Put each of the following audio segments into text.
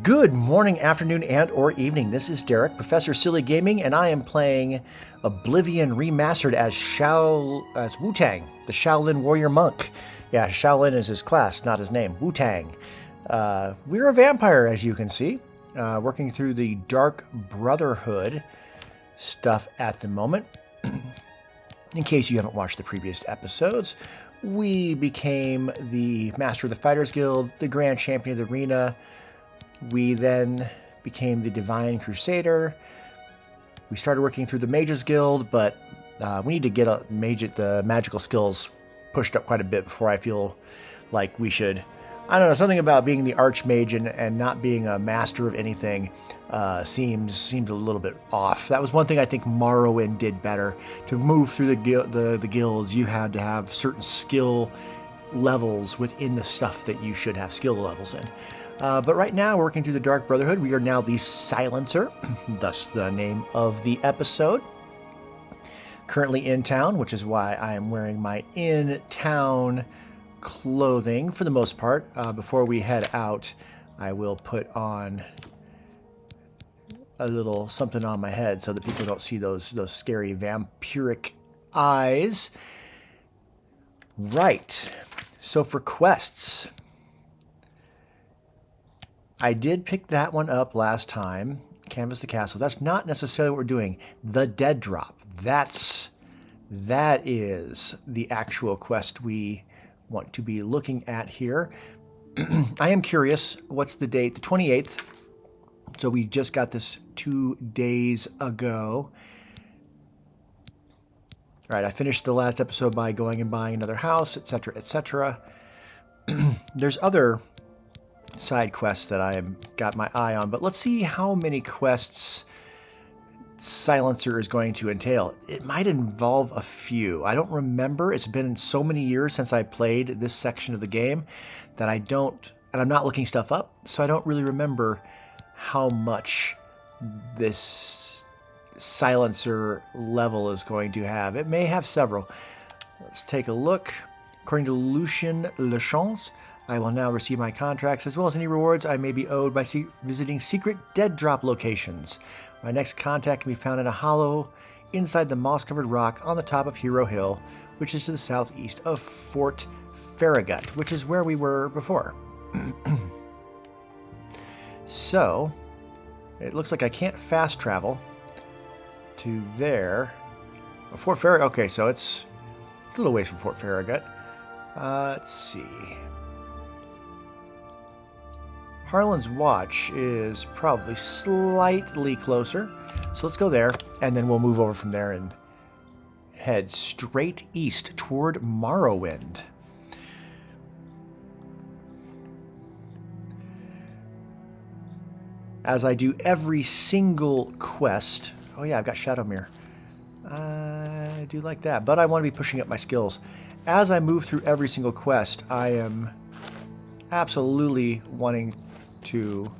Good morning, afternoon, and or evening. This is Derek, Professor Silly Gaming, and I am playing Oblivion Remastered as Wu Tang, the Shao Lin warrior monk. Yeah, Shao Lin is his class, not his name. Wu Tang. We're a vampire, as you can see, working through the Dark Brotherhood stuff at the moment. In case you haven't watched the previous episodes, we became the Master of the Fighters Guild, the Grand Champion of the Arena. We then became the Divine Crusader. We started working through the Mages Guild, but we need to get the magical skills pushed up quite a bit before I feel like we should. I don't know, something about being the Archmage and not being a master of anything seems a little bit off. That was one thing I think Morrowind did better. To move through the guilds, you had to have certain skill levels within the stuff that you should have skill levels in. But right now, working through the Dark Brotherhood, we are now the Silencer, thus the name of the episode. Currently in town, which is why I am wearing my in-town clothing for the most part. Before we head out, I will put on a little something on my head so that people don't see those scary vampiric eyes. Right. So for quests, I did pick that one up last time, Canvas the Castle. That's not necessarily what we're doing. The Dead Drop. That is the actual quest we want to be looking at here. I am curious, what's the date? The 28th. So we just got this 2 days ago. All right, I finished the last episode by going and buying another house, etc., etc. There's other side quests that I got my eye on, but let's see how many quests Silencer is going to entail. It might involve a few. I don't remember. It's been so many years since I played this section of the game that I'm not looking stuff up, so I don't really remember how much this Silencer level is going to have. It may have several. Let's take a look. According to Lucien Lechance, I will now receive my contracts as well as any rewards I may be owed by visiting secret dead drop locations. My next contact can be found in a hollow inside the moss-covered rock on the top of Hero Hill, which is to the southeast of Fort Farragut, which is where we were before. So, it looks like I can't fast travel to there. Fort Farragut, okay, so it's a little ways from Fort Farragut. Let's see. Harlan's Watch is probably slightly closer, so let's go there, and then we'll move over from there and head straight east toward Morrowind. As I do every single quest. Oh yeah, I've got Shadowmere. I do like that, but I want to be pushing up my skills. As I move through every single quest, I am absolutely wanting to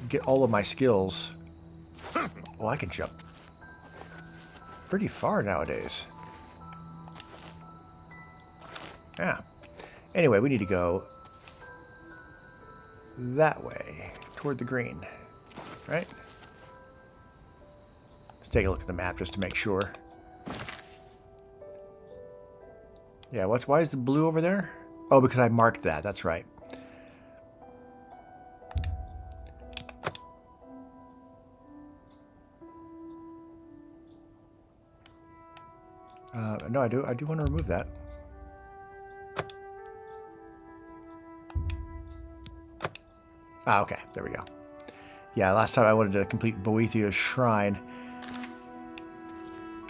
get all of my skills. Oh, I can jump pretty far nowadays. Yeah. Anyway, we need to go that way, toward the green, right? Let's take a look at the map just to make sure. Yeah, why is the blue over there? Oh, because I marked that. That's right. No, I do want to remove that. Ah, okay. There we go. Yeah, last time I wanted to complete Boethia's Shrine.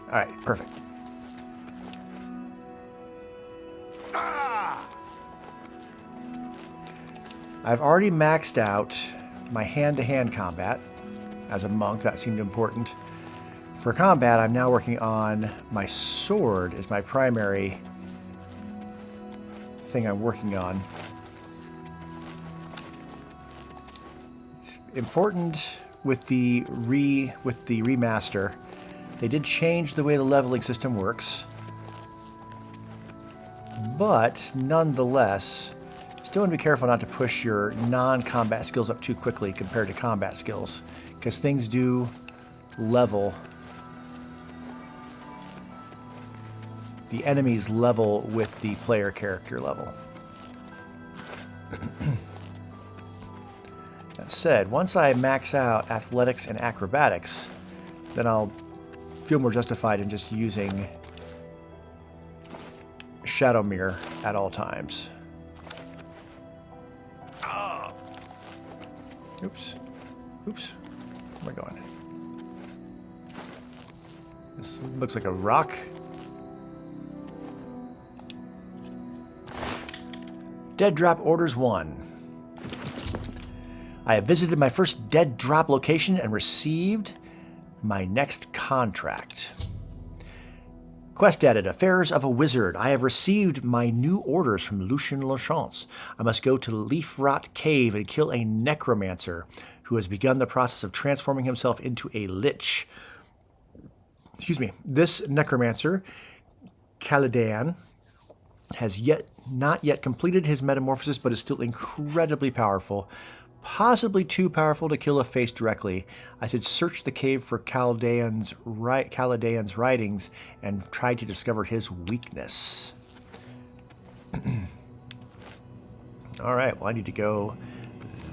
All right, perfect. I've already maxed out my hand-to-hand combat as a monk. That seemed important. For combat, I'm now working on my sword as my primary thing I'm working on. It's important with the remaster. They did change the way the leveling system works, but nonetheless, Still want to be careful not to push your non-combat skills up too quickly compared to combat skills, because things do level. The enemies level with the player character level. That said, once I max out athletics and acrobatics, then I'll feel more justified in just using Shadow Mirror at all times. Oops. Oops. Where am I going? This looks like a rock. Dead Drop Orders 1. I have visited my first Dead Drop location and received my next contract. Quest added, Affairs of a Wizard. I have received my new orders from Lucien Lachance. I must go to Leaf Rot Cave and kill a necromancer who has begun the process of transforming himself into a lich. Excuse me. This necromancer, Caladan, has not yet completed his metamorphosis, but is still incredibly powerful. Possibly too powerful to kill a face directly. I should search the cave for Caladan's writings and try to discover his weakness. All right, well, I need to go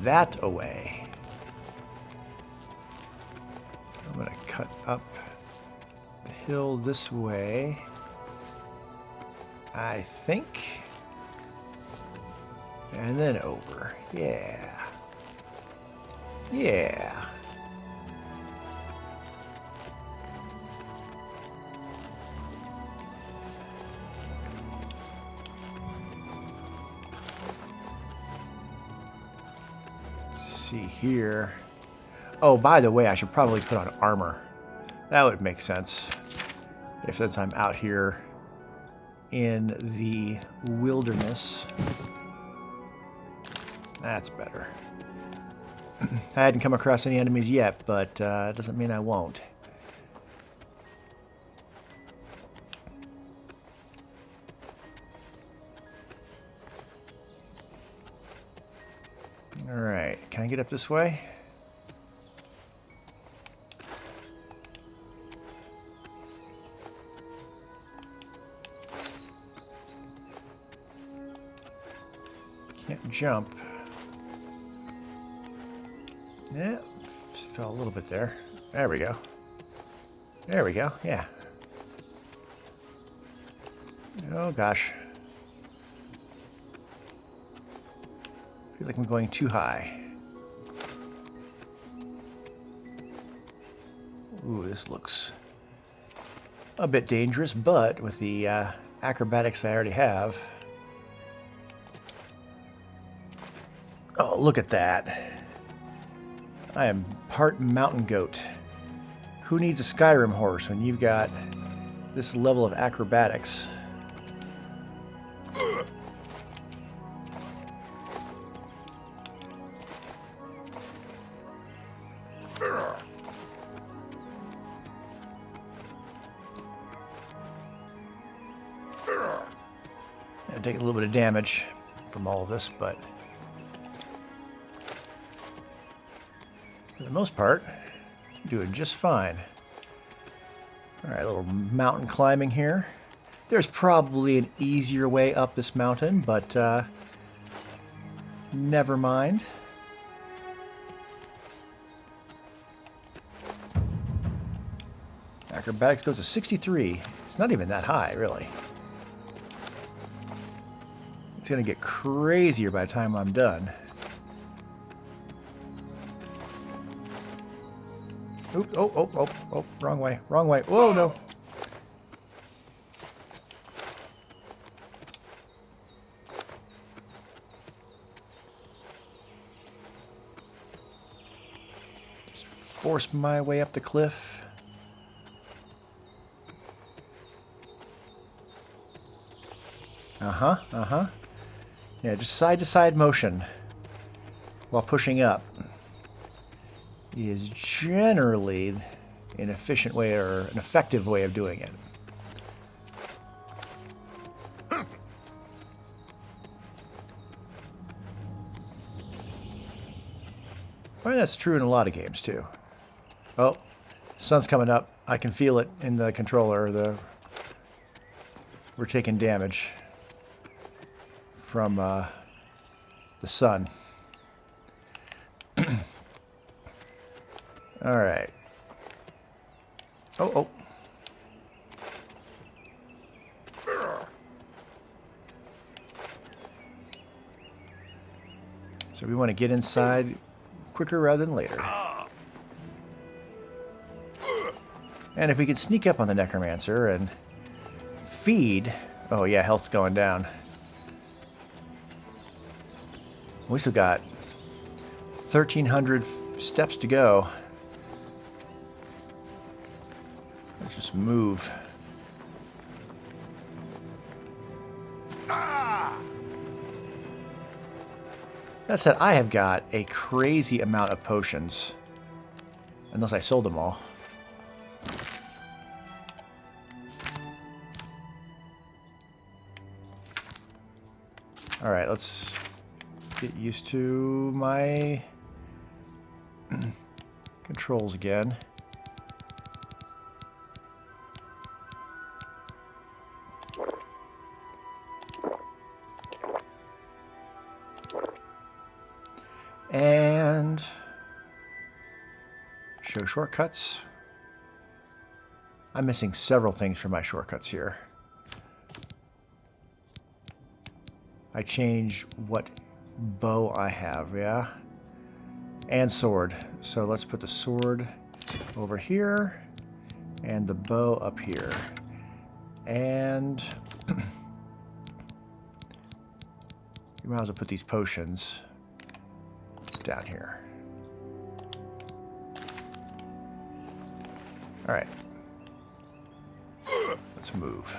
that away. I'm going to cut up the hill this way, I think. And then over. Yeah. Yeah. Let's see here. Oh, by the way, I should probably put on armor. That would make sense. Since I'm out here in the wilderness. That's better. I hadn't come across any enemies yet, but it doesn't mean I won't. Alright, can I get up this way? Can't jump. Yeah, just fell a little bit there. There we go. There we go, yeah. Oh gosh. I feel like I'm going too high. Ooh, this looks a bit dangerous, but with the acrobatics I already have. Oh, look at that. I am part mountain goat. Who needs a Skyrim horse when you've got this level of acrobatics? I'll take a little bit of damage from all of this, but for the most part, I'm doing just fine. Alright, a little mountain climbing here. There's probably an easier way up this mountain, but never mind. Acrobatics goes to 63. It's not even that high, really. It's going to get crazier by the time I'm done. Oops, oh, wrong way, wrong way. Whoa, no. Just force my way up the cliff. Yeah, just side-to-side motion while pushing up is generally an efficient way or an effective way of doing it. I mean, that's true in a lot of games, too. Oh, sun's coming up. I can feel it in the controller. We're taking damage from the sun. All right. Oh. So we want to get inside quicker rather than later. And if we could sneak up on the Necromancer and feed... Oh yeah, health's going down. We still got 1,300 steps to go. Let's just move. That said, I have got a crazy amount of potions. Unless I sold them all. Alright, let's get used to my controls again. And show shortcuts. I'm missing several things from my shortcuts here. I change what bow I have, yeah? And sword. So let's put the sword over here and the bow up here. And you might as well put these potions down here. All right. Let's move.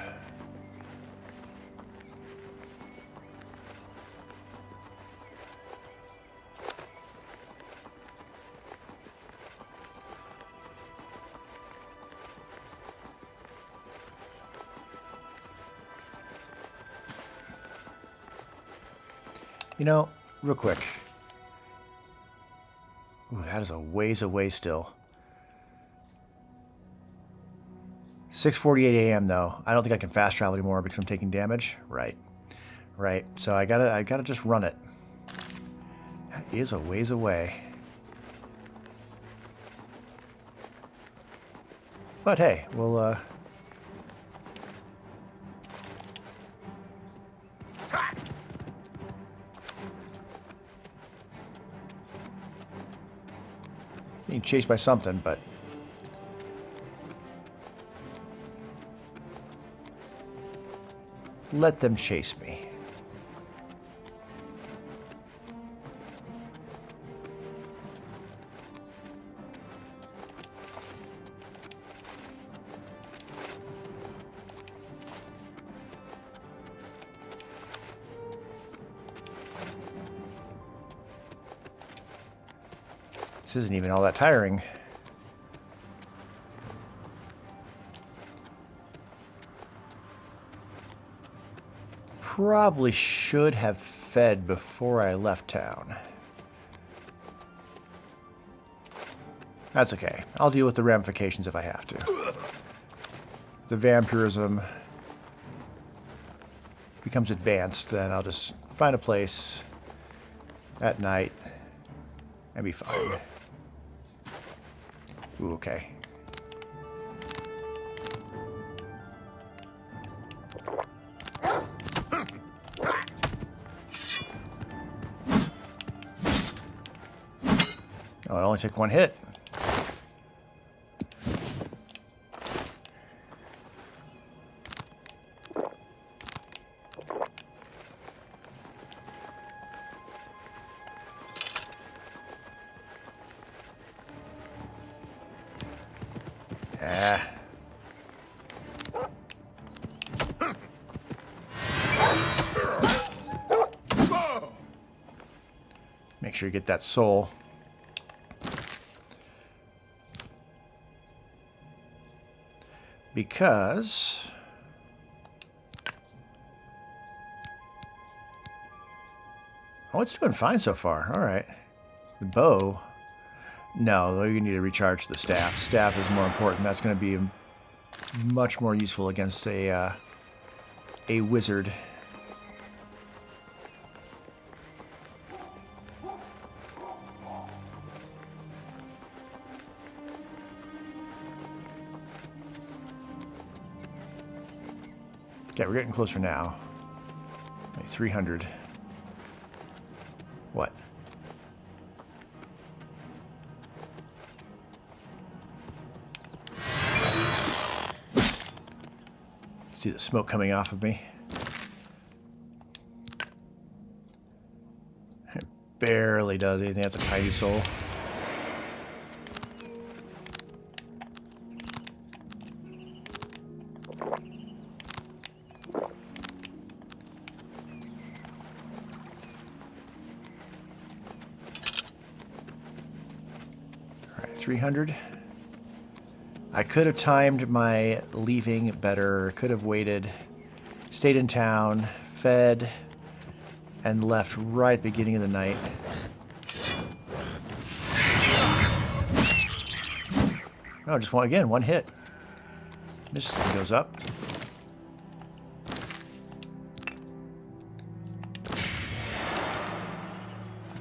You know, real quick. Ooh, that is a ways away still. 6:48 a.m. though. I don't think I can fast travel anymore because I'm taking damage. Right. So I gotta just run it. That is a ways away. But hey, we'll being chased by something, but let them chase me. This isn't even all that tiring. Probably should have fed before I left town. That's okay. I'll deal with the ramifications if I have to. If the vampirism becomes advanced, then I'll just find a place at night and be fine. Ooh, okay. Oh, it only took one hit. Make sure you get that soul. Because oh, it's doing fine so far. All right. The bow. No, you need to recharge the staff. Staff is more important. That's going to be much more useful against a wizard. Okay, we're getting closer now. Like 300. What? See the smoke coming off of me. It barely does anything. That's a tiny soul. All right, 300. I could have timed my leaving better, could have waited, stayed in town, fed, and left right at the beginning of the night. Oh, just one hit. This thing goes up.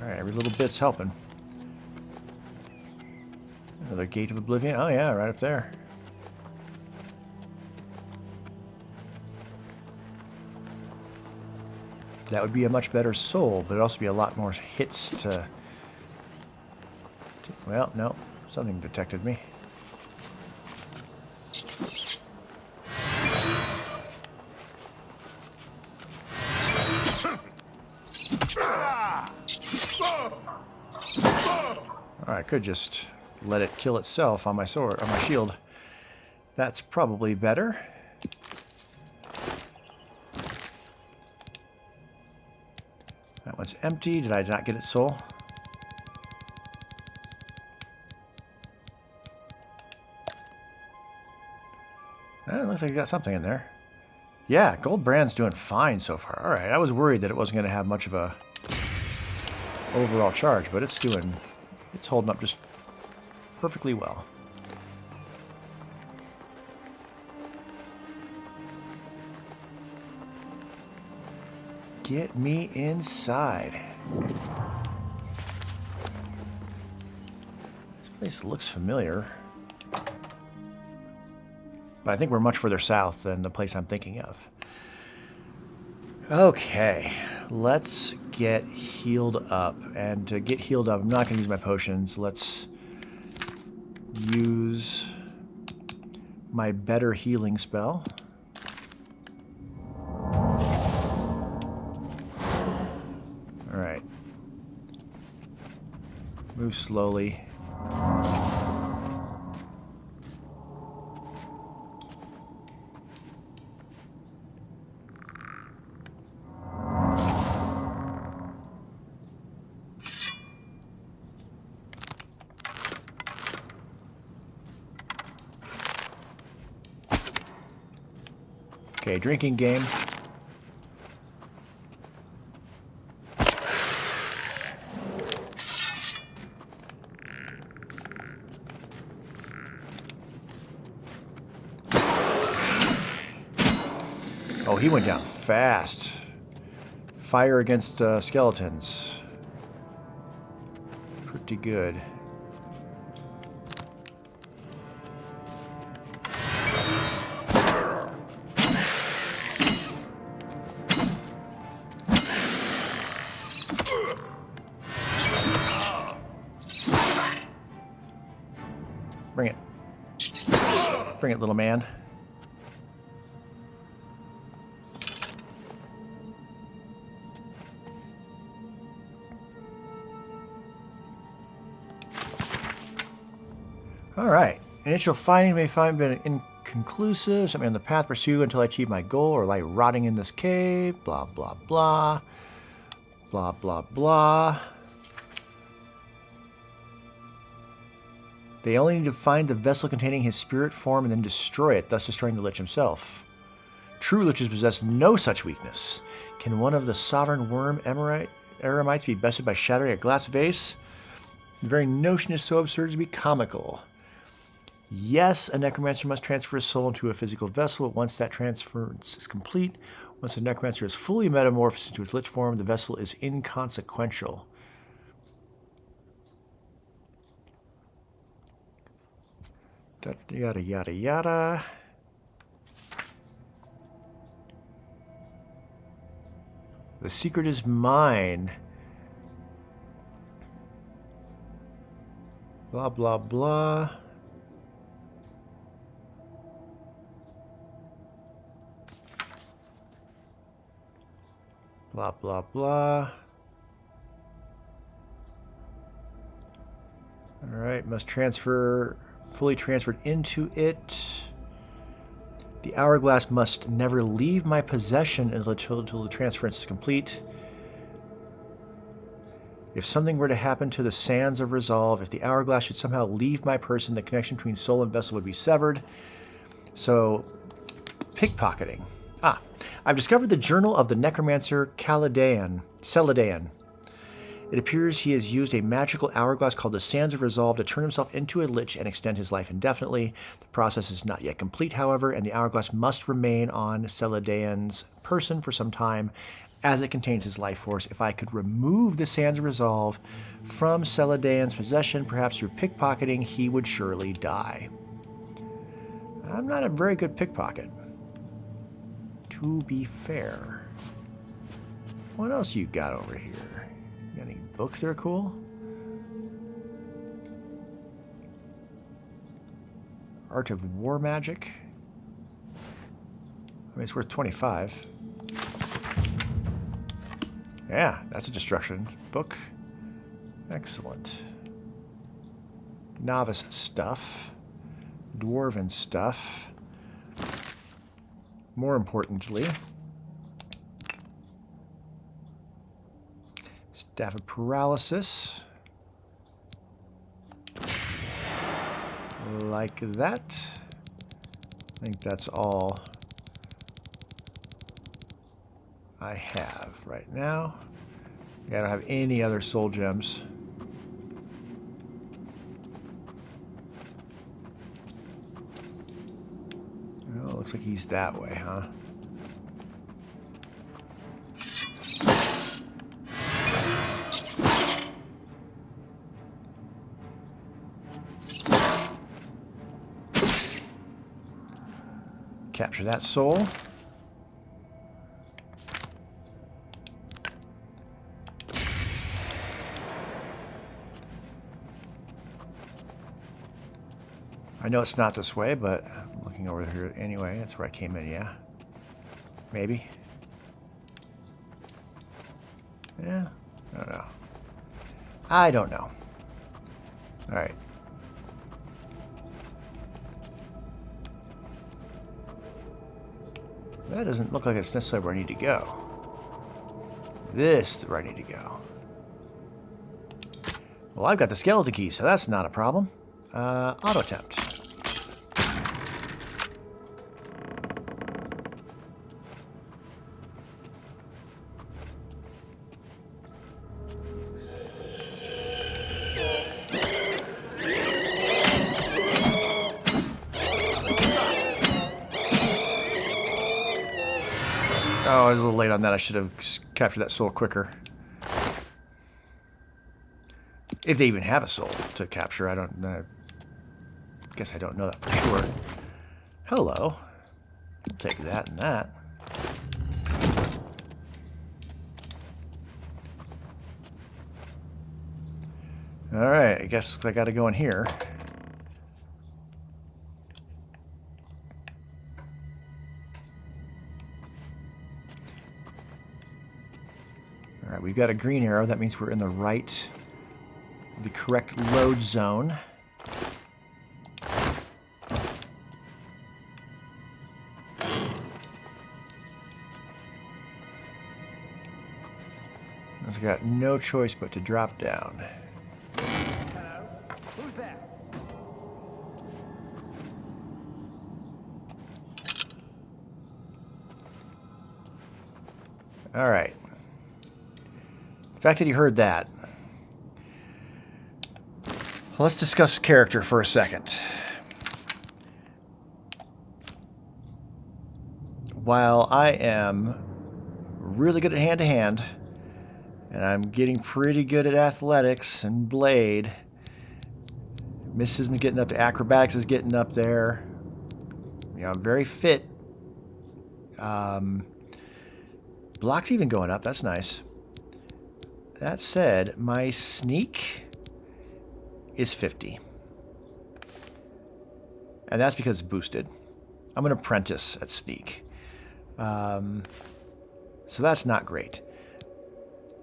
Alright, every little bit's helping. Another gate of Oblivion. Oh yeah, right up there. That would be a much better soul, but it'd also be a lot more hits to... Well, no. Something detected me. I could just let it kill itself on my sword, on my shield. That's probably better. That one's empty. Did I not get its soul? It looks like you got something in there. Yeah, Gold Brand's doing fine so far. All right, I was worried that it wasn't going to have much of a overall charge, but it's holding up just perfectly well. Get me inside. This place looks familiar. But I think we're much further south than the place I'm thinking of. Okay, let's get healed up. And to get healed up, I'm not going to use my potions. Let's use my better healing spell. Alright. Move slowly. Okay, drinking game. Oh, he went down fast. Fire against skeletons. Pretty good. Bring it. Bring it, little man. Alright. Initial finding may find been inconclusive. Something on the path pursue until I achieve my goal, or lie rotting in this cave. Blah, blah, blah. Blah, blah, blah. They only need to find the vessel containing his spirit form and then destroy it, thus destroying the Lich himself. True Liches possess no such weakness. Can one of the sovereign worm eremites be bested by shattering a glass vase? The very notion is so absurd to be comical. Yes, a necromancer must transfer his soul into a physical vessel, but once that transference is complete, once the necromancer is fully metamorphosed into its lich form, the vessel is inconsequential. Yada, yada, yada. The secret is mine. Blah, blah, blah. Blah, blah, blah. All right, must transfer, fully transferred into it. The hourglass must never leave my possession until the transference is complete. If something were to happen to the sands of resolve, if the hourglass should somehow leave my person, the connection between soul and vessel would be severed. So, pickpocketing. I've discovered the journal of the necromancer Celadan. It appears he has used a magical hourglass called the Sands of Resolve to turn himself into a lich and extend his life indefinitely. The process is not yet complete, however, and the hourglass must remain on Celadan's person for some time, as it contains his life force. If I could remove the Sands of Resolve from Celadan's possession, perhaps through pickpocketing, he would surely die. I'm not a very good pickpocket, to be fair. What else you got over here? You got any books that are cool? Art of War Magic. I mean, it's worth 25. Yeah, that's a destruction book. Excellent. Novice stuff. Dwarven stuff. More importantly, Staff of Paralysis. Like that. I think that's all I have right now. Yeah, I don't have any other soul gems. Oh, looks like he's that way, huh? Capture that soul. I know it's not this way, but I'm looking over here anyway. That's where I came in, yeah. Maybe. Yeah, I don't know. I don't know. All right. That doesn't look like it's necessarily where I need to go. This is where I need to go. Well, I've got the skeleton key, so that's not a problem. Auto attempt. Oh, I was a little late on that. I should have captured that soul quicker. If they even have a soul to capture, I don't know. Guess I don't know that for sure. Hello. I'll take that and that. Alright, I guess I gotta go in here. Alright, we've got a green arrow. That means we're in the correct load zone. I've got no choice but to drop down. Hello? Who's there? All right. The fact that he heard that Let's discuss character for a second. While I am really good at hand-to-hand, and I'm getting pretty good at athletics and blade, Miss is getting up to acrobatics, is getting up there. You know, I'm very fit. Block's even going up. That's nice. That said, my sneak is 50. And that's because it's boosted. I'm an apprentice at sneak. So that's not great.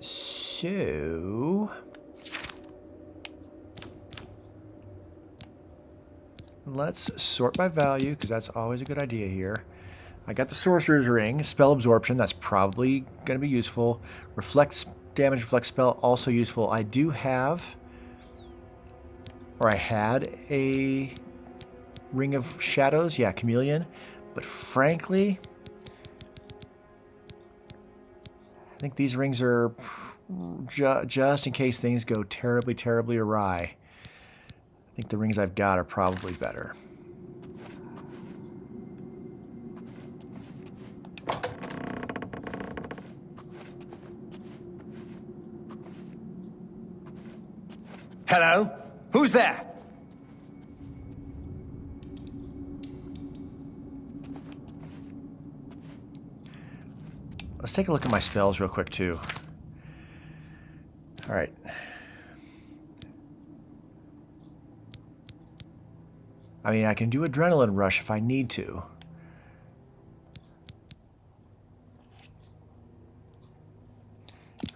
So let's sort by value, because that's always a good idea here. I got the Sorcerer's Ring, Spell Absorption, that's probably going to be useful. Reflects damage, reflect spell, also useful. I do have, or I had a Ring of Shadows, yeah, Chameleon, but frankly, I think these rings are just in case things go terribly, terribly awry. I think the rings I've got are probably better. Hello? Who's there? Let's take a look at my spells real quick, too. All right. I mean, I can do Adrenaline Rush if I need to.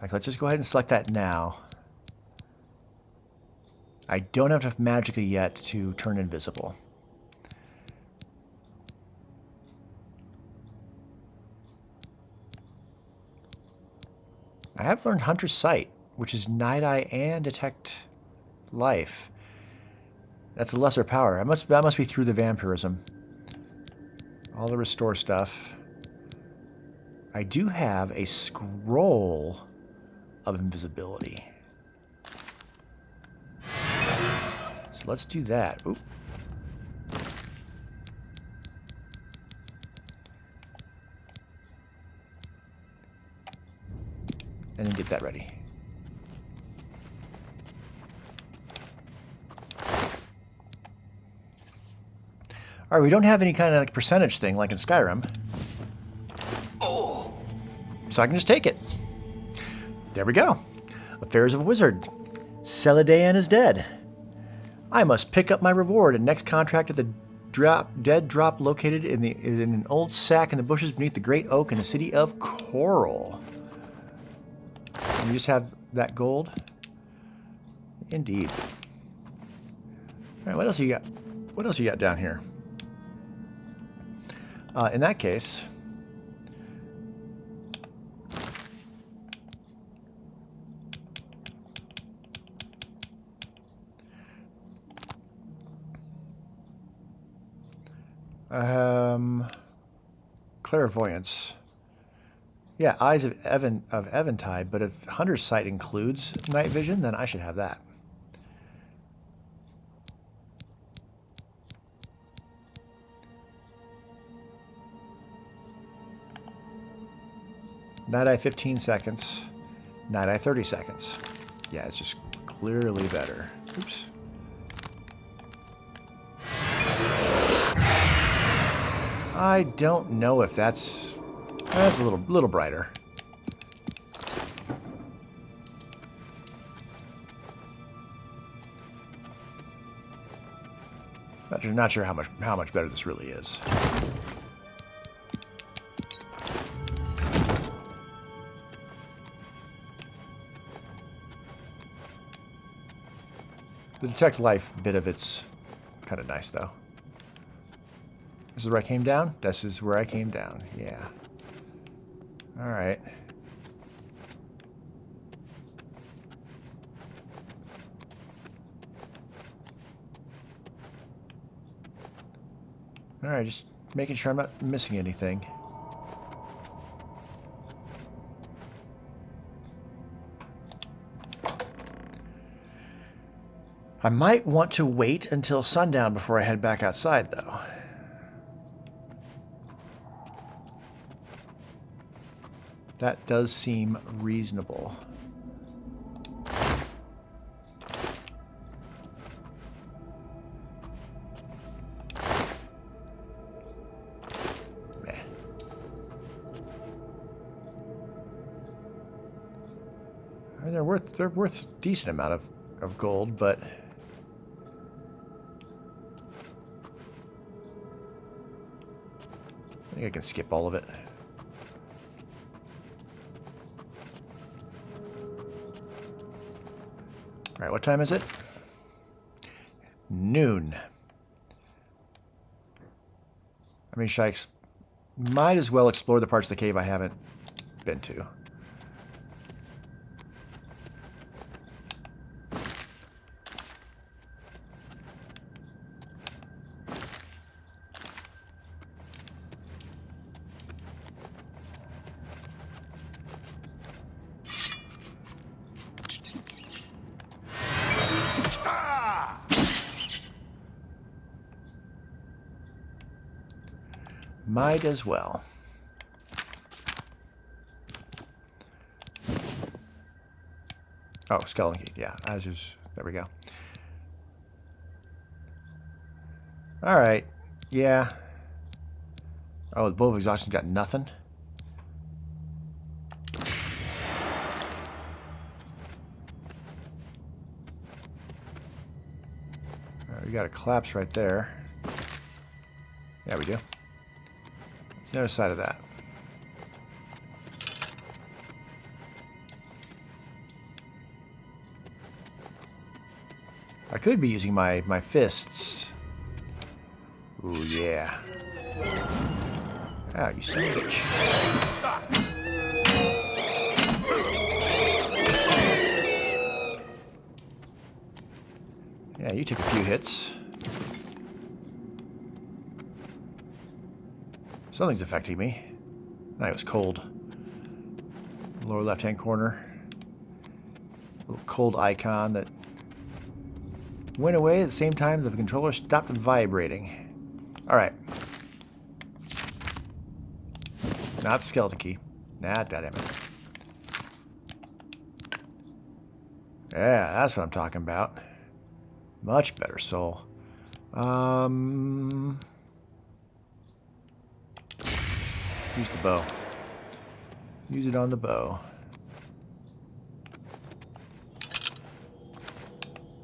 Like, let's just go ahead and select that now. I don't have enough magicka yet to turn invisible. I have learned Hunter's Sight, which is Night Eye and Detect Life. That's a lesser power. That must be through the vampirism. All the restore stuff. I do have a scroll of invisibility. So let's do that. Oop. And then get that ready. All right, we don't have any kind of like percentage thing like in Skyrim. Oh. So I can just take it. There we go. Affairs of a Wizard. Celidaean is dead. I must pick up my reward and next contract at the dead drop located in an old sack in the bushes beneath the great oak in the city of Coral. And you just have that gold? Indeed. All right, what else you got? What else you got down here? In that case, clairvoyance. Yeah, Eyes of Eventide, but if Hunter's Sight includes night vision, then I should have that. Night Eye 15 seconds. Night Eye 30 seconds. Yeah, it's just clearly better. Oops. I don't know if that's a little brighter. Not sure how much better this really is. The Detect Life bit of it's kind of nice, though. This is where I came down? This is where I came down, yeah. Alright. Alright, just making sure I'm not missing anything. I might want to wait until sundown before I head back outside, though. That does seem reasonable. Meh. I mean, they're worth a decent amount of gold, but I think I can skip all of it. All right, what time is it? Noon. I mean, might as well explore the parts of the cave I haven't been to. Might as well. Oh, skeleton key. Yeah, there we go. All right. Yeah. Oh, the bow of exhaustion's got nothing. We got a collapse right there. Yeah, we do. The other side of that. I could be using my fists. Ooh, yeah. Ah, you son of a bitch. Yeah, you took a few hits. Something's affecting me. It was cold. Lower left-hand corner. Little cold icon that went away at the same time the controller stopped vibrating. Alright. Not the skeleton key. Nah, damn it. Yeah, that's what I'm talking about. Much better soul. Use the bow. Use it on the bow.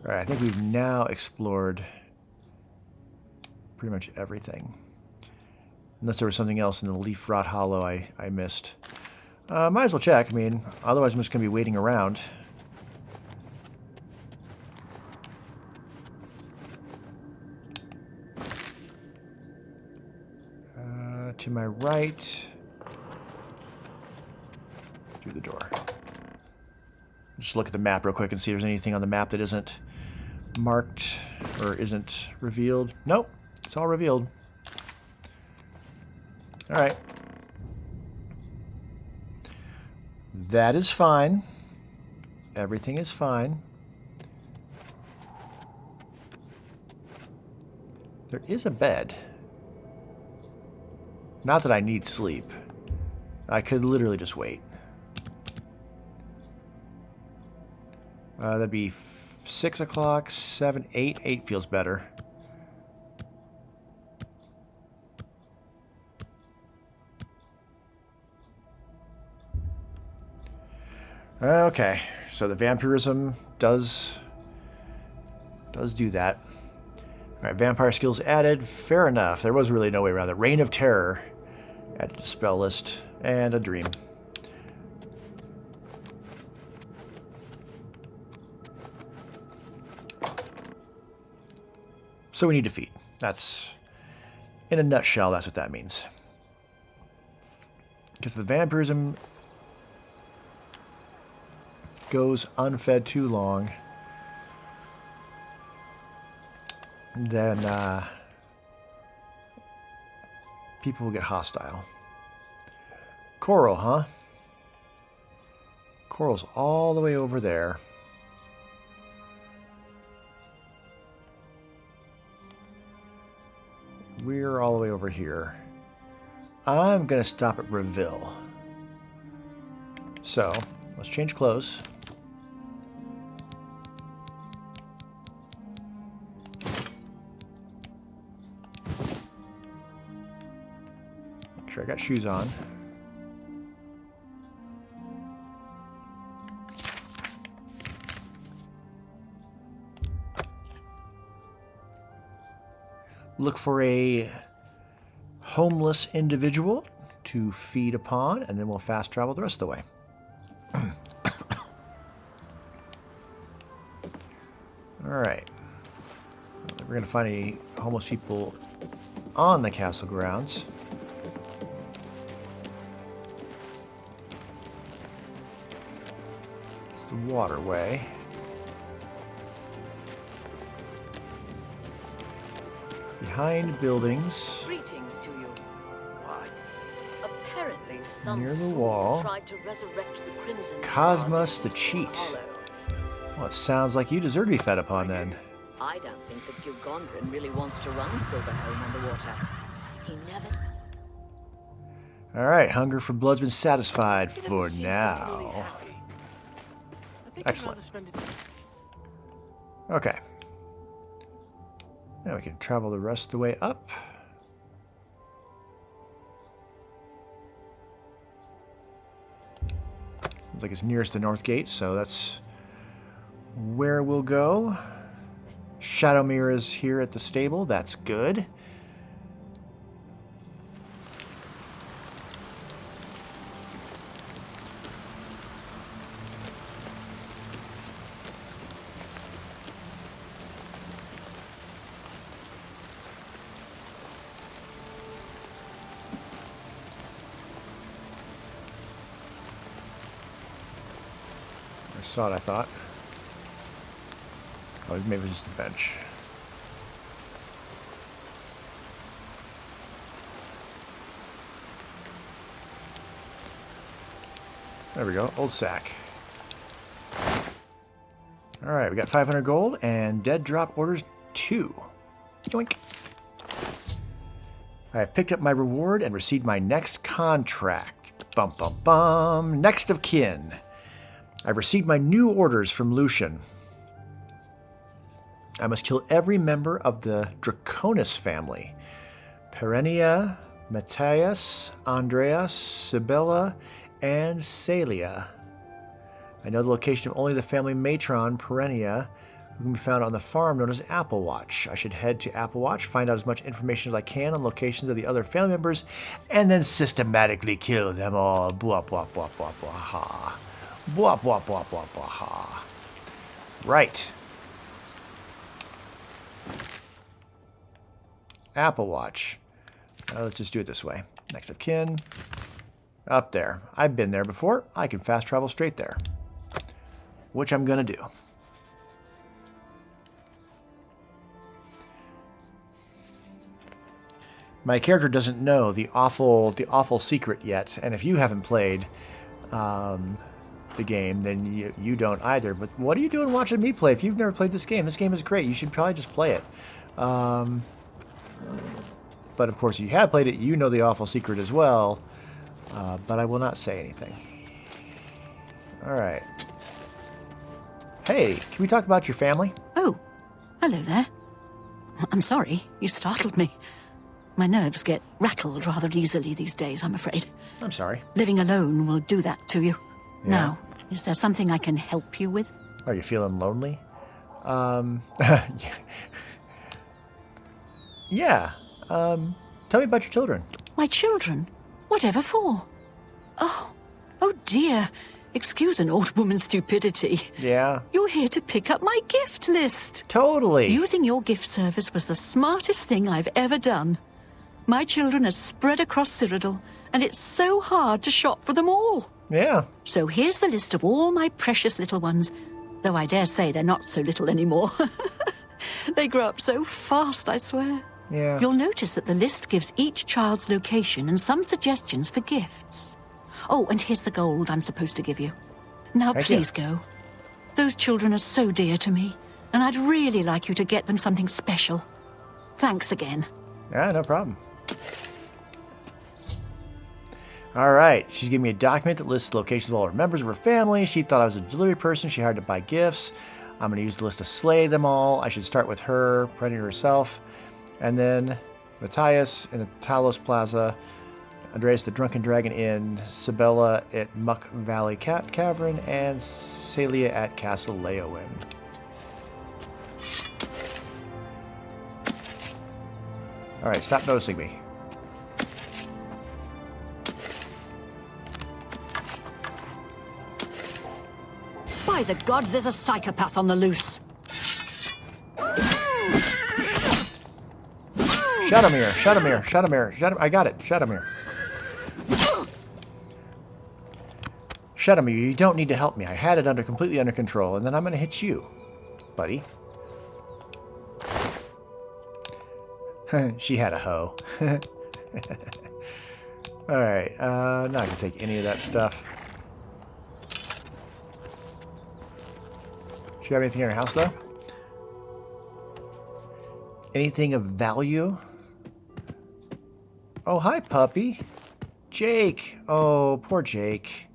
Alright, I think we've now explored pretty much everything. Unless there was something else in the Leaf Rot Hollow I missed. Might as well check. I mean, otherwise I'm just going to be waiting around. To my right. Through the door. Just look at the map real quick and see if there's anything on the map that isn't marked or isn't revealed. Nope, it's all revealed. All right. That is fine. Everything is fine. There is a bed. Not that I need sleep. I could literally just wait. That'd be 6 o'clock, 7, 8. 8 feels better. Okay, so the vampirism does do that. Alright, vampire skills added. Fair enough. There was really no way around it. Reign of Terror. Added to spell list. And a dream. So we need to feed. That's, in a nutshell, that's what that means. Because the vampirism goes unfed too long, then people will get hostile. Coral, huh? Coral's all the way over there. we're all the way over here. I'm going to stop at Reville. So, let's change clothes. Make sure I got shoes on. Look for a homeless individual to feed upon, and then we'll fast travel the rest of the way. Alright. We're going to find any homeless people on the castle grounds. It's the waterway. Behind buildings. Greetings to you. What? Apparently some Near the fool wall. tried to resurrect the Crimson Cosmos Stars the in cheat. Hollow. Well, it sounds like you deserve to be fed upon then. I don't think that Gilgondrin really wants to run Silverhelm underwater. He never... Alright, hunger for blood's been satisfied He doesn't for seem now. particularly happy. I think Excellent. I'd rather spend it... Okay. Now we can travel the rest of the way up. Looks like it's nearest the north gate, so that's where we'll go. Shadowmere is here at the stable. That's good. I saw it, I thought. Oh, maybe it was just a bench. There we go, old sack. Alright, we got 500 gold and dead drop orders 2. Yoink. I have picked up my reward and received my next contract. Bum bum bum. Next of kin. I've received my new orders from Lucian. I must kill every member of the Draconis family. Perennia, Matthias, Andreas, Sibylla, and Celia. I know the location of only the family matron, Perennia, who can be found on the farm known as Applewatch. I should head to Applewatch, find out as much information as I can on locations of the other family members, and then systematically kill them all. Bwah, bwah, bwah, bwah, bwah, ha. Bwah, bwah, bwah, bwah, bwah, ha. Right. Applewatch. Let's just do it this way. Next of kin. Up there. I've been there before. I can fast travel straight there. Which I'm going to do. My character doesn't know the awful secret yet, and if you haven't played the game, then you don't either. But what are you doing watching me play if you've never played this game? This game is great. You should probably just play it. But of course, if you have played it, you know the awful secret as well. But I will not say anything. All right. Hey, can we talk about your family? Oh, hello there. I'm sorry, you startled me. My nerves get rattled rather easily these days, I'm afraid. I'm sorry. Living alone will do that to you. Yeah. Now, is there something I can help you with? Are you feeling lonely? Yeah. Tell me about your children. My children? Whatever for? Oh dear. Excuse an old woman's stupidity. Yeah. You're here to pick up my gift list. Totally. Using your gift service was the smartest thing I've ever done. My children are spread across Cyrodiil, and it's so hard to shop for them all. Yeah. So here's the list of all my precious little ones, though I dare say they're not so little anymore. They grow up so fast, I swear. Yeah. You'll notice that the list gives each child's location and some suggestions for gifts. Oh, and here's the gold I'm supposed to give you. Now Thank you. please go. Those children are so dear to me, and I'd really like you to get them something special. Thanks again. Yeah, no problem. All right. She's giving me a document that lists the locations of all her members of her family. She thought I was a delivery person. She hired to buy gifts. I'm going to use the list to slay them all. I should start with her, Perennia herself, and then Matthias in the Talos Plaza, Andreas the Drunken Dragon Inn, Sibylla at Muck Valley Cat Cavern, and Celia at Castle Leowin. All right, stop noticing me. By the gods, there's a psychopath on the loose. Shadowmere, Shadowmere, Shadowmere, Shadow. I got it, Shadowmere. Shadowmere, you don't need to help me. I had it completely under control, and then I'm going to hit you, buddy. She had a hoe. All right, not going to take any of that stuff. She have anything in her house, though? Anything of value? Oh, hi, puppy. Jake. Oh, poor Jake.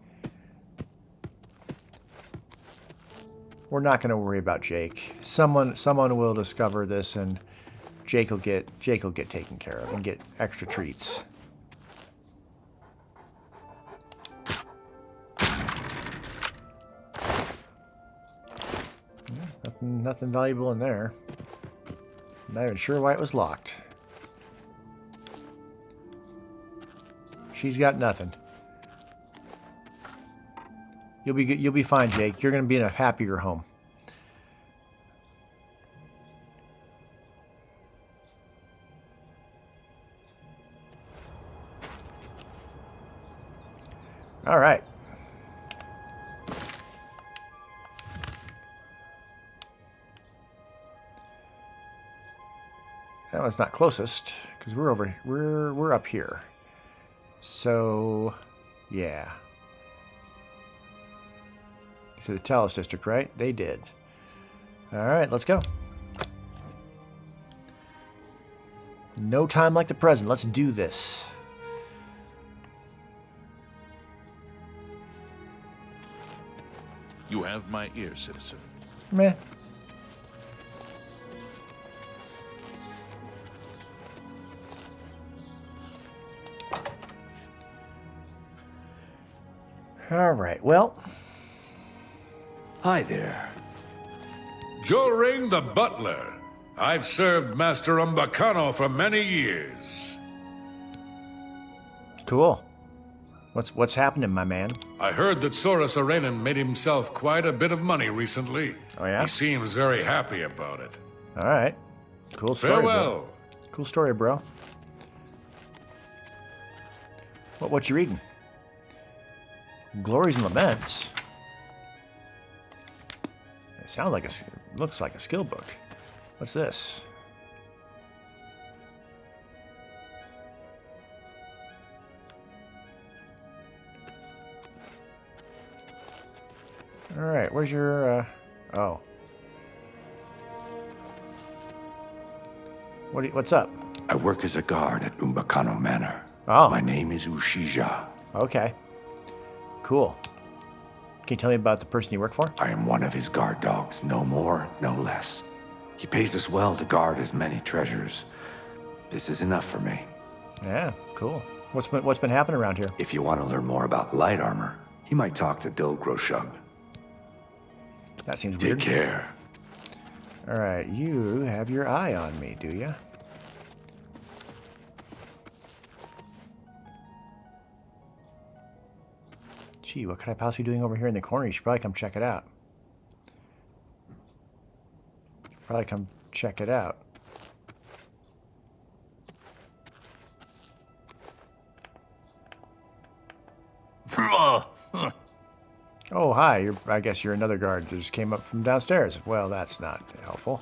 We're not going to worry about Jake. Someone will discover this, and Jake will get taken care of and get extra treats. Nothing valuable in there. Not even sure why it was locked. She's got nothing. You'll be good. You'll be fine, Jake. You're going to be in a happier home. All right. That one's not closest because we're up here. So, yeah. This is the Talos district, right? They did. All right, let's go. No time like the present. Let's do this. You have my ear, citizen. Meh. All right, well. Hi there. Joring the butler. I've served Master Umbacano for many years. Cool. What's happening, my man? I heard that Soros Arenan made himself quite a bit of money recently. Oh, yeah? He seems very happy about it. All right. Cool story, Farewell. bro. Cool story, bro. What you reading? Glories and Laments. It sounds like looks like a skill book. What's this? All right, where's your oh. What's up? I work as a guard at Umbacano Manor. Oh. My name is Ushija. Okay. Cool. Can you tell me about the person you work for? I am one of his guard dogs, no more, no less. He pays us well to guard his many treasures. This is enough for me. Yeah, cool. What's been happening around here? If you want to learn more about light armor, you might talk to Dil Groshug. That seems Take weird. care. All right, you have your eye on me, do you? Gee, what could I possibly be doing over here in the corner? You should probably come check it out. Probably come check it out. Oh, hi. I guess you're another guard that just came up from downstairs. Well, that's not helpful.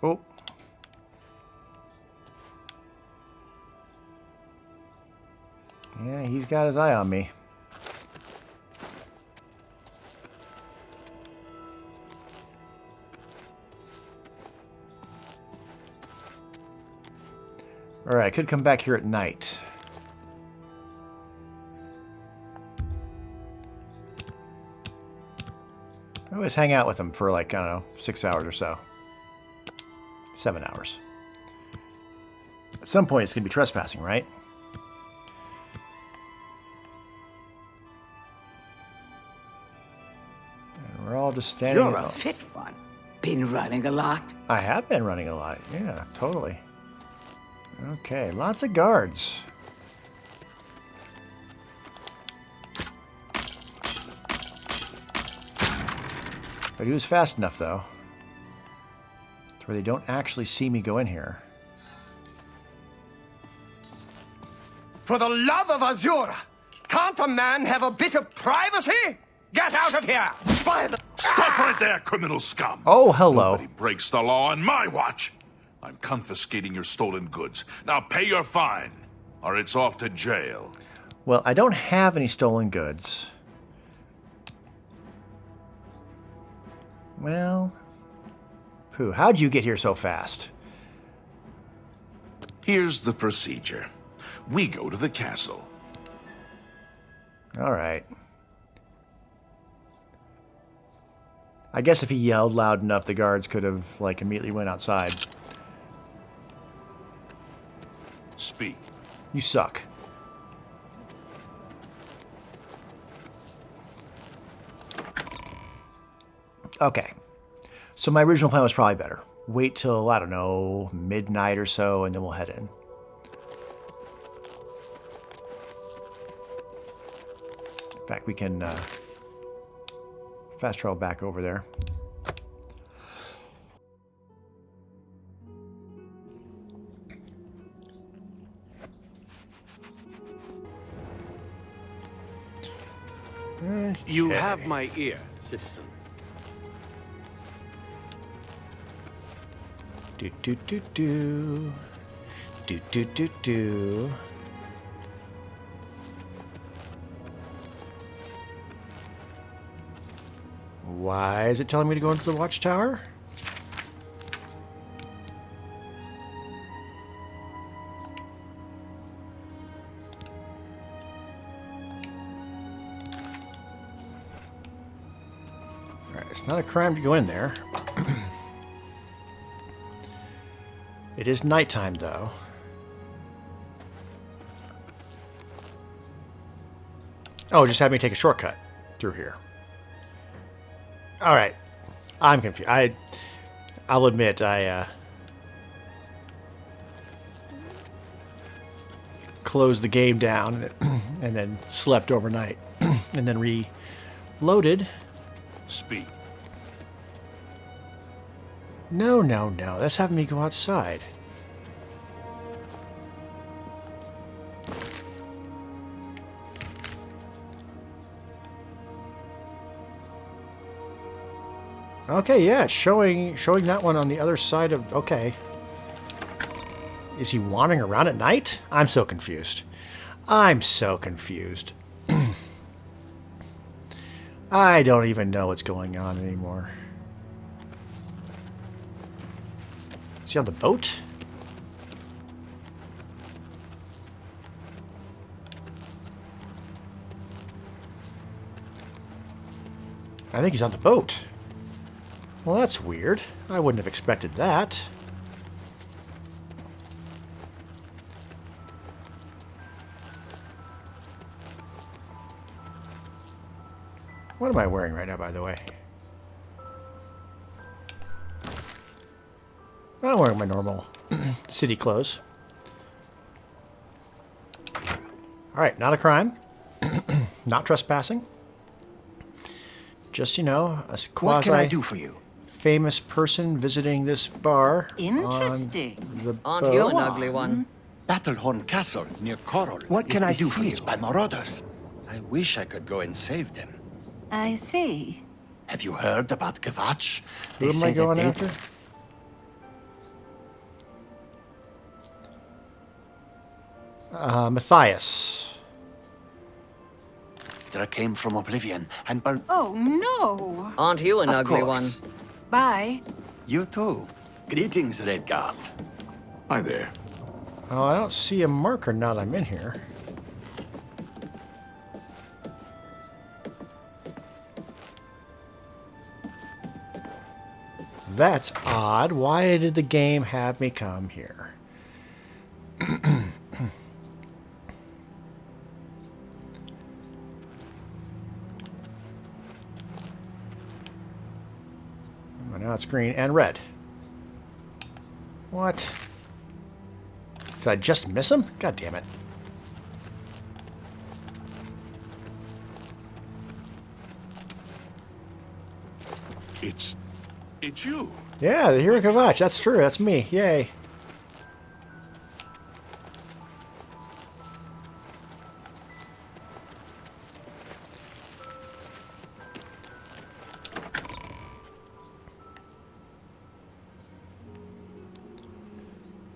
Oh. Yeah, he's got his eye on me. Alright, I could come back here at night. I always hang out with them for like, I don't know, 6 hours or so. 7 hours. At some point it's going to be trespassing, right? And we're all just standing... You're a fit one. Been running a lot? I have been running a lot. Yeah, totally. Okay, lots of guards. But he was fast enough, though, to where they don't actually see me go in here. For the love of Azura, can't a man have a bit of privacy? Get out of here! By the... Stop right there, criminal scum! Oh, hello. Nobody breaks the law on my watch. I'm confiscating your stolen goods. Now pay your fine, or it's off to jail. Well, I don't have any stolen goods. Well... Pooh, how'd you get here so fast? Here's the procedure. We go to the castle. All right. I guess if he yelled loud enough, the guards could have, like, immediately went outside. Speak. You suck. Okay. So my original plan was probably better. Wait till, I don't know, midnight or so, and then we'll head in. In fact, we can fast travel back over there. You have my ear, citizen. Do do do do. Do do do do. Why is it telling me to go into the watchtower? Alright, it's not a crime to go in there. It is nighttime, though. Oh, just have me take a shortcut through here. All right, I'm confused. I'll admit I closed the game down and then slept overnight and then reloaded. Speak. No, no, no. That's having me go outside. Okay, yeah, showing that one on the other side of... Okay. Is he wandering around at night? I'm so confused. I'm so confused. I don't even know what's going on anymore. Is he on the boat? I think he's on the boat. Well, that's weird. I wouldn't have expected that. What am I wearing right now, by the way? I'm wearing my normal city clothes. Alright, not a crime. Not trespassing. Just, you know, a quasi... What can I do for you? Famous person visiting this bar. Interesting. Aren't you an ugly one? Battlehorn Castle near Coral. What can I do for you? By marauders. I wish I could go and save them. I see. Have you heard about Kvatch? Who am I going after? Matthias. They came from Oblivion and burned. Oh, no. Aren't you an Of ugly one? course. Bye. You too. Greetings, Redguard. Hi there. Oh, I don't see a marker now that I'm in here. That's odd. Why did the game have me come here? Oh, now it's green and red. What? Did I just miss him? God damn it. It's you. Yeah, the Hero Kavach. That's true. That's me. Yay.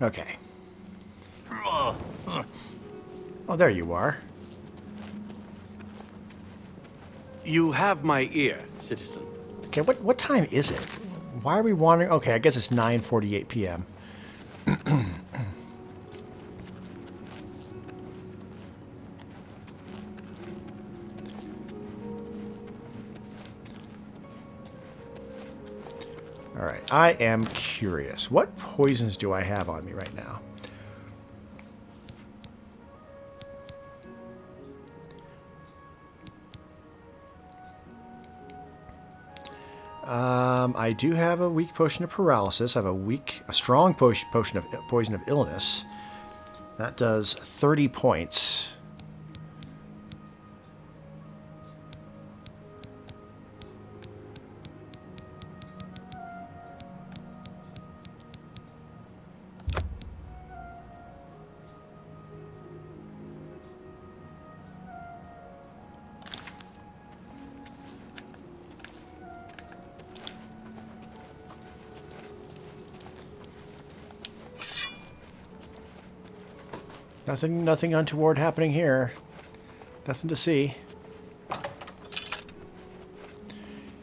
Okay. Oh, there you are. You have my ear, citizen. Okay, what time is it? Why are we wandering? Okay, I guess it's 9:48 p.m. All right, I am curious. What poisons do I have on me right now? I do have a weak potion of paralysis. I have a strong potion of poison of illness. That does 30 points. Nothing untoward happening here. Nothing to see.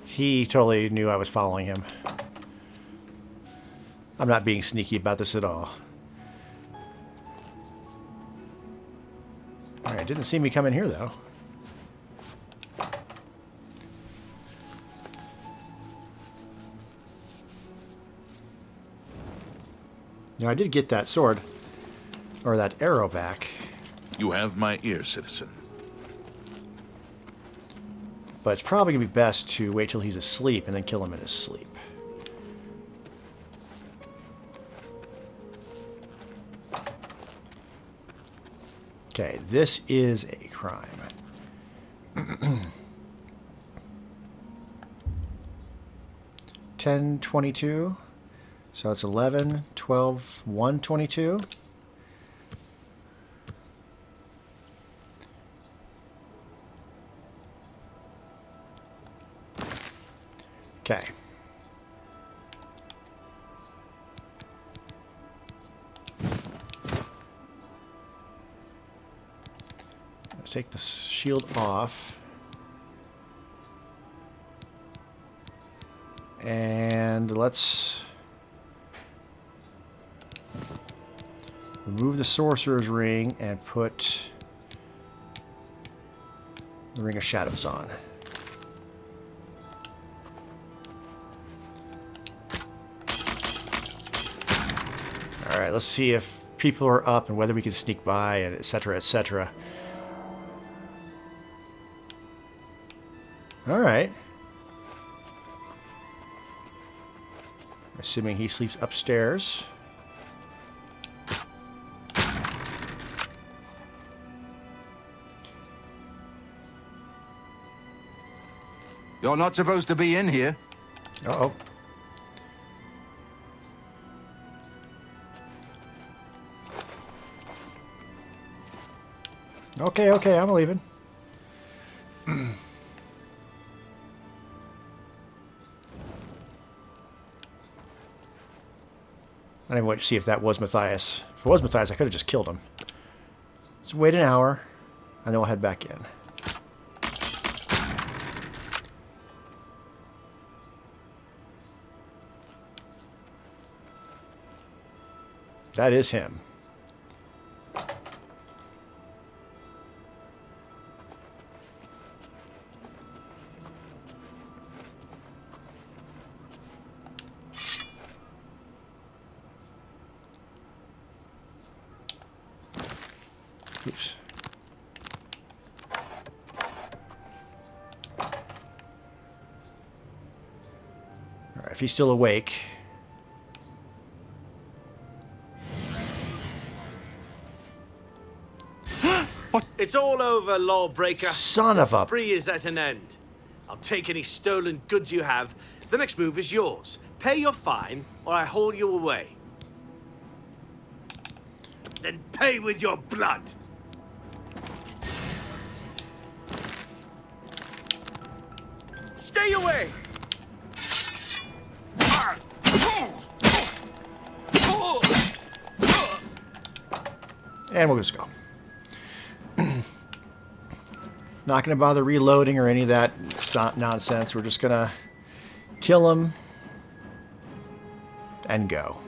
He totally knew I was following him. I'm not being sneaky about this at all. Alright, didn't see me come in here though. Now I did get that sword. Or that arrow back. You have my ear, citizen. But it's probably going to be best to wait till he's asleep and then kill him in his sleep. Okay, this is a crime. 10:22. So it's 11, 12, 1:22. Okay. Let's take the shield off. And let's remove the Sorcerer's Ring and put the Ring of Shadows on. Alright, let's see if people are up and whether we can sneak by and etc, etc. Alright. Assuming he sleeps upstairs. You're not supposed to be in here. Uh-oh. Okay, I'm leaving. I didn't want to see if that was Matthias. If it was Matthias, I could have just killed him. Let's wait an hour, and then we'll head back in. That is him. if he's still awake. It's all over, lawbreaker. Son of a... The spree is at an end. I'll take any stolen goods you have. The next move is yours. Pay your fine, or I haul you away. Then pay with your blood. Stay away! And we'll just go. Not going to bother reloading or any of that nonsense. We're just going to kill him and go.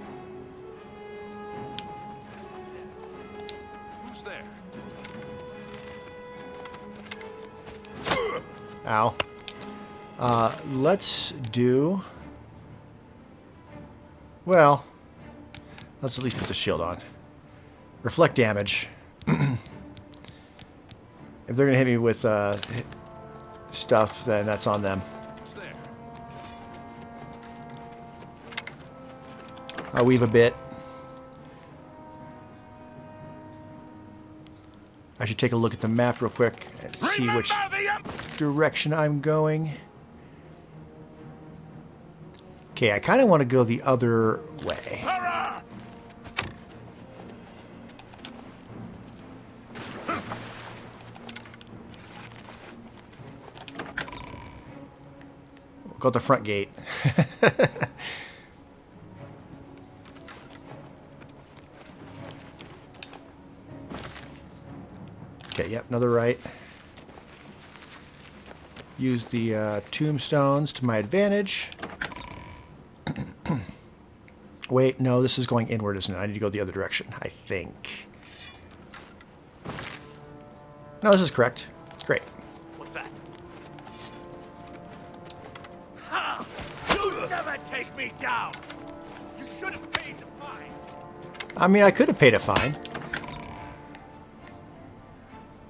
Who's there? Ow. Let's do... Well, let's at least put the shield on. Reflect damage. If they're going to hit me with stuff, then that's on them. Who's there? I'll weave a bit. I should take a look at the map real quick and see which direction I'm going. Okay, I kind of want to go the other way. We'll go at the front gate. Okay, yep, another right. Use the tombstones to my advantage. Wait, no, this is going inward, isn't it? I need to go the other direction, I think. No, this is correct. Great. What's that? Ha! You never take me down! You should have paid the fine! I mean, I could have paid a fine.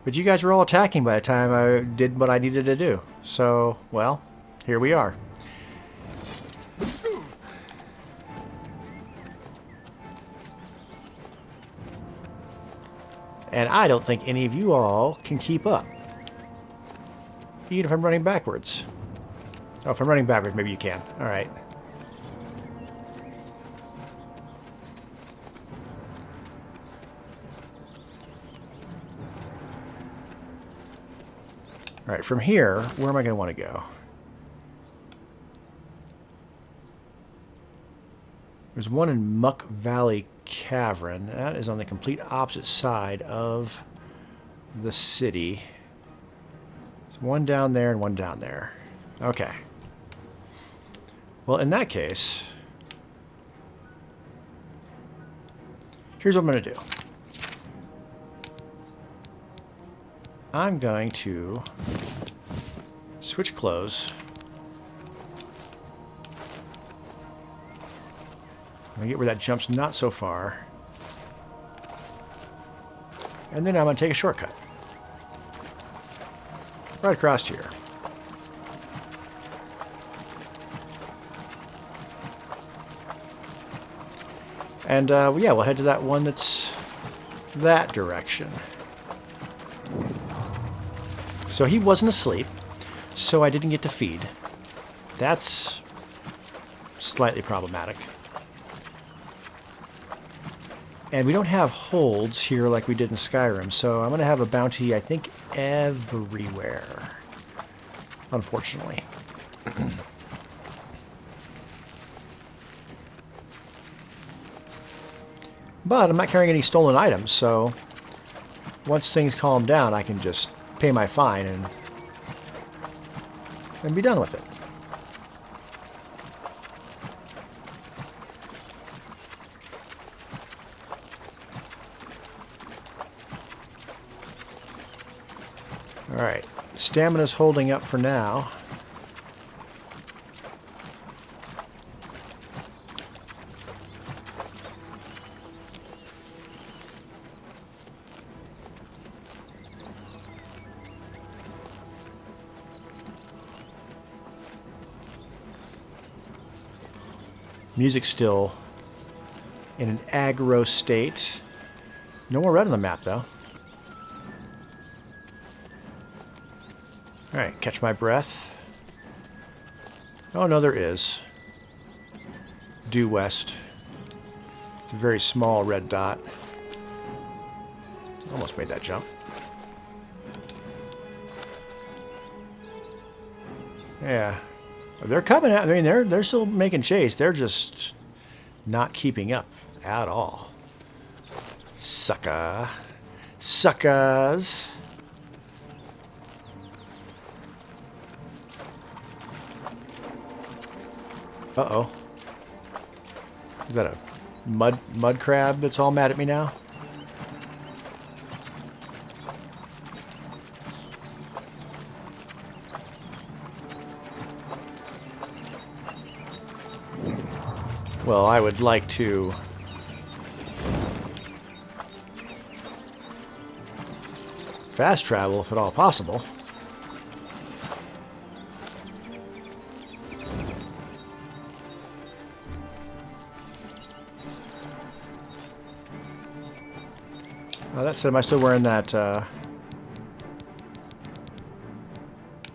But you guys were all attacking by the time I did what I needed to do. So, well, here we are. And I don't think any of you all can keep up. Even if I'm running backwards. Oh, if I'm running backwards, maybe you can. All right. All right, from here, where am I going to want to go? There's one in Muck Valley Cavern. That is on the complete opposite side of the city. There's one down there and one down there. Okay. Well, in that case, here's what I'm going to do. I'm going to switch clothes. I'm going to get where that jump's not so far. And then I'm going to take a shortcut. Right across here. And, yeah, we'll head to that one that's that direction. So he wasn't asleep, so I didn't get to feed. That's slightly problematic. And we don't have holds here like we did in Skyrim, so I'm going to have a bounty, I think, everywhere. Unfortunately. But I'm not carrying any stolen items, so once things calm down, I can just pay my fine and be done with it. Alright, stamina's holding up for now. Music's still in an aggro state. No more red on the map, though. Alright, catch my breath. Oh, no, there is. Due west. It's a very small red dot. Almost made that jump. Yeah. They're coming out. I mean, they're still making chase. They're just not keeping up at all. Sucker. Suckers. Uh-oh. Is that a mud crab that's all mad at me now? Well, I would like to fast travel if at all possible. That said, am I still wearing that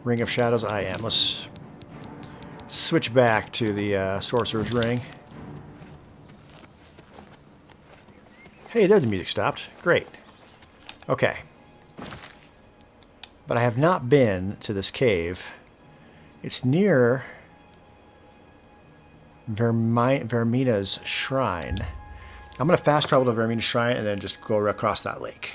Ring of Shadows? I am. Let's switch back to the Sorcerer's Ring. Hey, there the music stopped. Great. Okay. But I have not been to this cave. It's near Vermina's Shrine. I'm going to fast travel to Vermina's Shrine and then just go across that lake.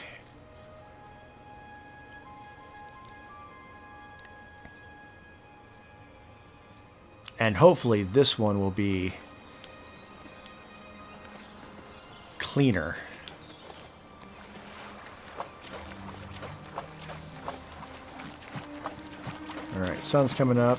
And hopefully this one will be cleaner. Alright, sun's coming up.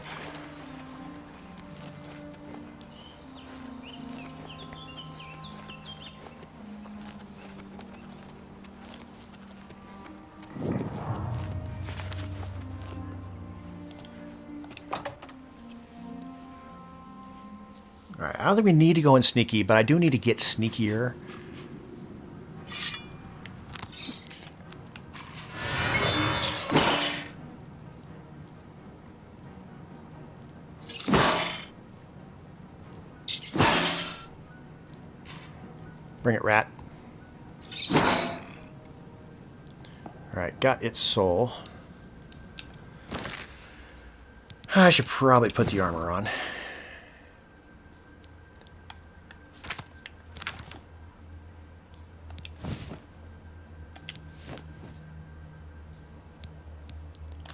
Alright, I don't think we need to go in sneaky, but I do need to get sneakier. Bring it, rat. Alright, got its soul. I should probably put the armor on.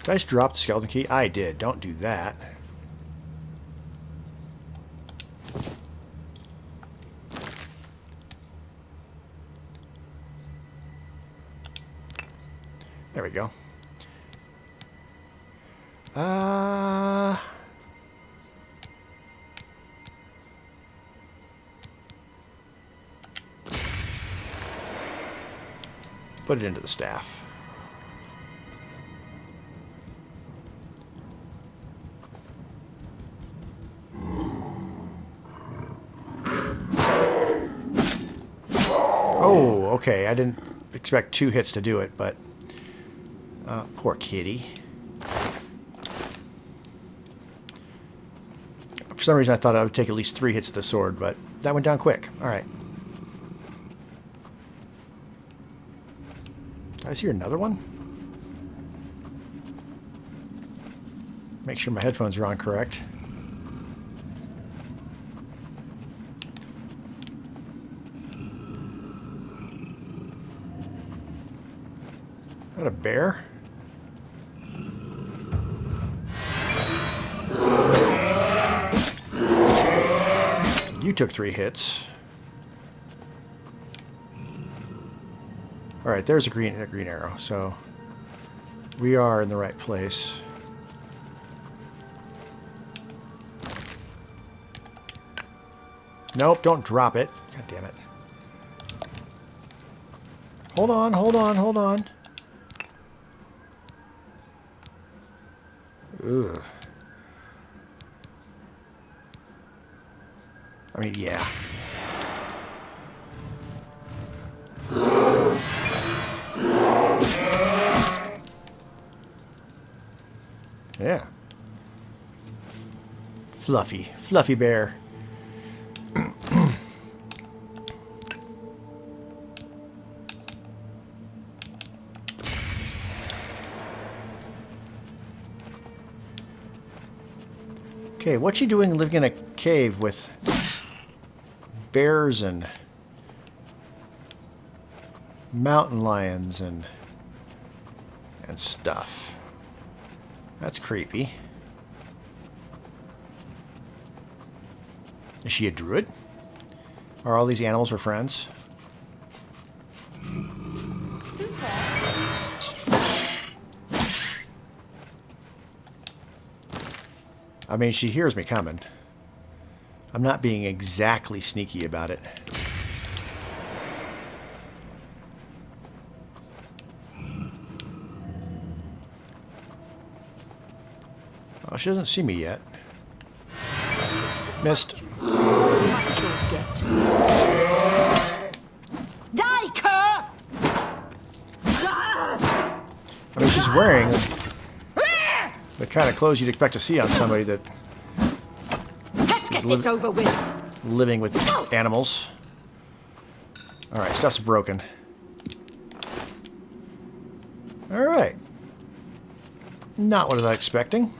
Did I just drop the skeleton key? I did. Don't do that. There we go. Put it into the staff. Oh, okay. I didn't expect 2 hits to do it, but poor kitty. For some reason, I thought I would take at least 3 hits with the sword, but that went down quick. All right. Did I see another one? Make sure my headphones are on correct. Is that a bear? You took 3 hits. All right, there's a green arrow, so we are in the right place. Nope, don't drop it. God damn it. Hold on, hold on, hold on. Ugh. I mean, yeah. Yeah. Fluffy bear. Okay, what's she doing living in a cave with bears and mountain lions and stuff? That's creepy. Is she a druid? Are all these animals her friends? I mean, she hears me coming. I'm not being exactly sneaky about it. Oh, she doesn't see me yet. Missed. Die, cur! I mean, she's wearing the kind of clothes you'd expect to see on somebody that Let's get this over with. living with animals. All right, stuff's broken. All right. Not what I was expecting.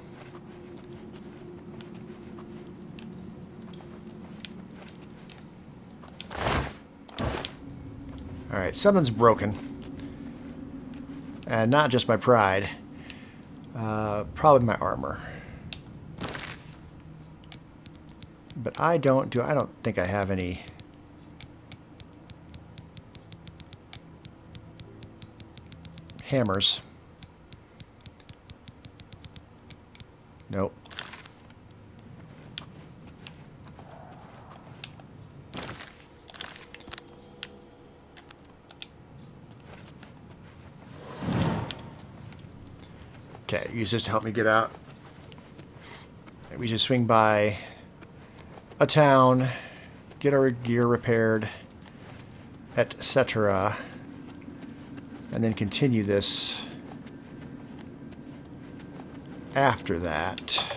All right, something's broken. And not just my pride. Probably my armor. But I don't think I have any hammers. Nope. Okay, use this to help me get out. We just swing by a town, get our gear repaired, etc., and then continue this after that.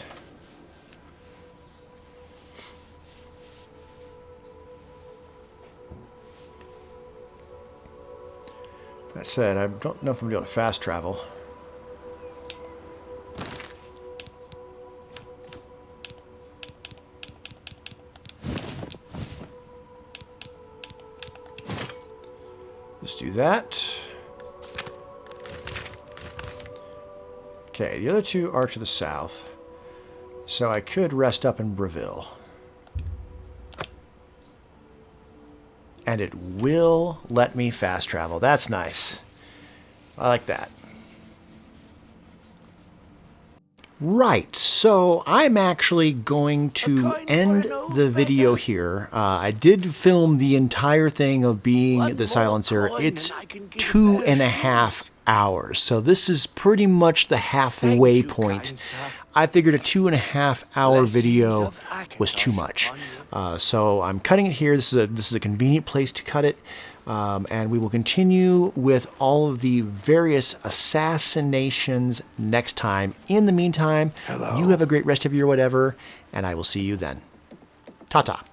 That said, I don't know if I'm going to be able to fast travel. Let's do that. Okay, the other two are to the south. So I could rest up in Breville. And it will let me fast travel. That's nice. I like that. Right, so I'm actually going to end the video here. I did film the entire thing of being the silencer. It's 2.5 hours, so this is pretty much the halfway point. I figured a 2.5 hour video was too much. So I'm cutting it here. This is a convenient place to cut it. And we will continue with all of the various assassinations next time. In the meantime, you have a great rest of your whatever, and I will see you then. Ta-ta.